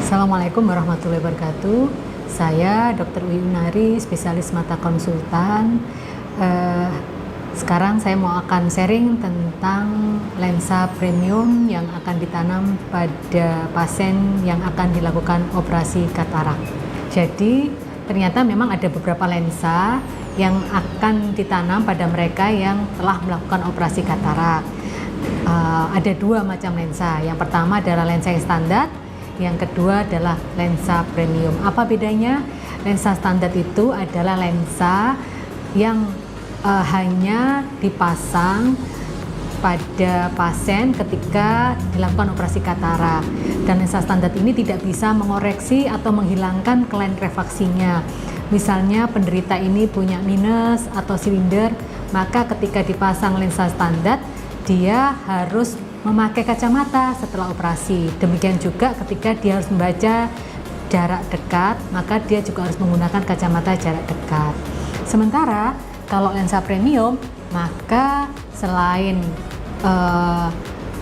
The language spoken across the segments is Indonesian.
Assalamualaikum warahmatullahi wabarakatuh. Saya Dr. Uy Unari, spesialis mata konsultan. Sekarang saya mau akan sharing tentang lensa premium yang akan ditanam pada pasien yang akan dilakukan operasi katarak. Jadi ternyata memang ada beberapa lensa yang akan ditanam pada mereka yang telah melakukan operasi katarak. Ada dua macam lensa. Yang pertama adalah lensa yang standar. Yang kedua adalah lensa premium. Apa bedanya? Lensa standar itu adalah lensa yang hanya dipasang pada pasien ketika dilakukan operasi katarak. Dan lensa standar ini tidak bisa mengoreksi atau menghilangkan kelainan refraksinya. Misalnya penderita ini punya minus atau silinder, maka ketika dipasang lensa standar, dia harus memakai kacamata setelah operasi. Demikian juga ketika dia harus membaca jarak dekat, maka dia juga harus menggunakan kacamata jarak dekat. Sementara kalau lensa premium, maka selain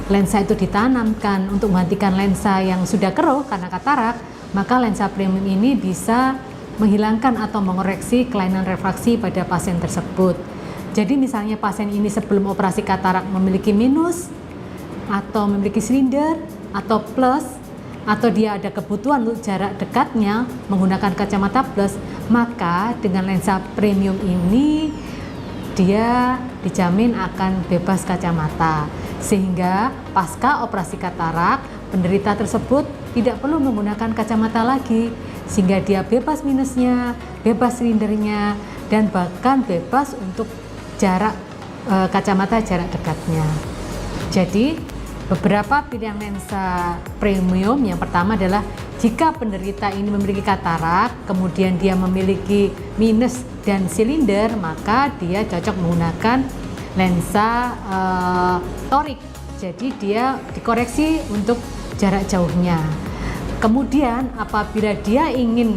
lensa itu ditanamkan untuk menggantikan lensa yang sudah keruh karena katarak, maka lensa premium ini bisa menghilangkan atau mengoreksi kelainan refraksi pada pasien tersebut. Jadi misalnya pasien ini sebelum operasi katarak memiliki minus, atau memiliki silinder, atau plus, atau dia ada kebutuhan untuk jarak dekatnya menggunakan kacamata plus, maka dengan lensa premium ini dia dijamin akan bebas kacamata, sehingga pasca operasi katarak penderita tersebut tidak perlu menggunakan kacamata lagi, sehingga dia bebas minusnya, bebas silindernya, dan bahkan bebas untuk jarak kacamata jarak dekatnya. Jadi beberapa pilihan lensa premium, yang pertama adalah jika penderita ini memiliki katarak, kemudian dia memiliki minus dan silinder, maka dia cocok menggunakan lensa torik. Jadi dia dikoreksi untuk jarak jauhnya. Kemudian apabila dia ingin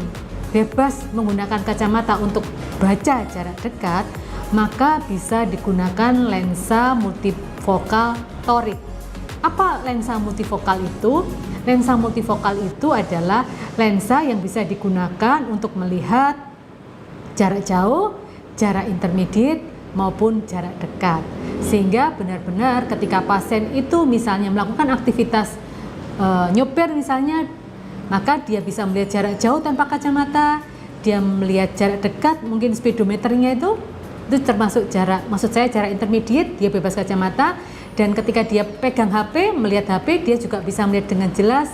bebas menggunakan kacamata untuk baca jarak dekat, maka bisa digunakan lensa multifokal torik. Apa lensa multifokal itu? Lensa multifokal itu adalah lensa yang bisa digunakan untuk melihat jarak jauh, jarak intermediate, maupun jarak dekat. Sehingga benar-benar ketika pasien itu misalnya melakukan aktivitas nyopir misalnya, maka dia bisa melihat jarak jauh tanpa kacamata, dia melihat jarak dekat, mungkin speedometernya itu termasuk jarak, maksud saya jarak intermediate, dia bebas kacamata. Dan ketika dia pegang HP, melihat HP, dia juga bisa melihat dengan jelas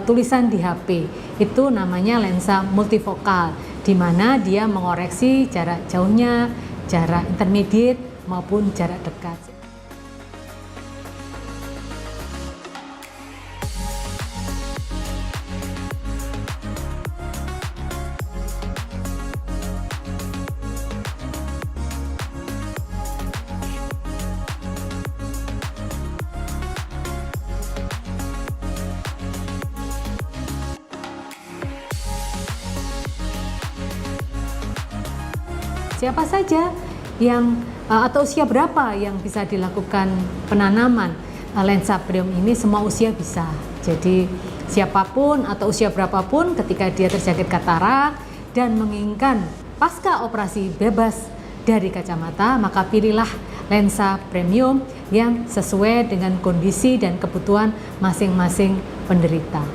tulisan di HP. Itu namanya lensa multifokal, di mana dia mengoreksi jarak jauhnya, jarak intermediate maupun jarak dekat. Siapa saja yang atau usia berapa yang bisa dilakukan penanaman lensa premium ini? Semua usia bisa. Jadi siapapun atau usia berapapun ketika dia terjangkit katarak dan menginginkan pasca operasi bebas dari kacamata, maka pilihlah lensa premium yang sesuai dengan kondisi dan kebutuhan masing-masing penderita.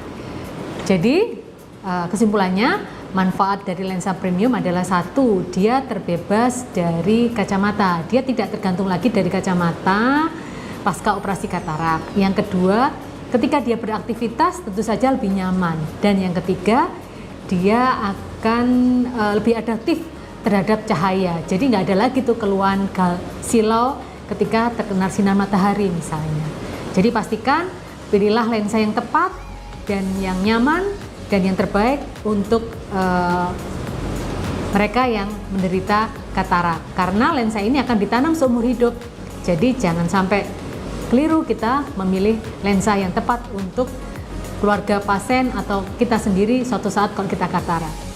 Jadi kesimpulannya, manfaat dari lensa premium adalah satu, dia terbebas dari kacamata, dia tidak tergantung lagi dari kacamata pasca operasi katarak. Yang kedua, ketika dia beraktivitas tentu saja lebih nyaman. Dan yang ketiga, dia akan lebih adaptif terhadap cahaya. Jadi nggak ada lagi tuh keluhan silau ketika terkena sinar matahari misalnya. Jadi pastikan pilihlah lensa yang tepat dan yang nyaman dan yang terbaik untuk mereka yang menderita katarak, karena lensa ini akan ditanam seumur hidup. Jadi jangan sampai keliru kita memilih lensa yang tepat untuk keluarga pasien atau kita sendiri suatu saat kalau kita katarak.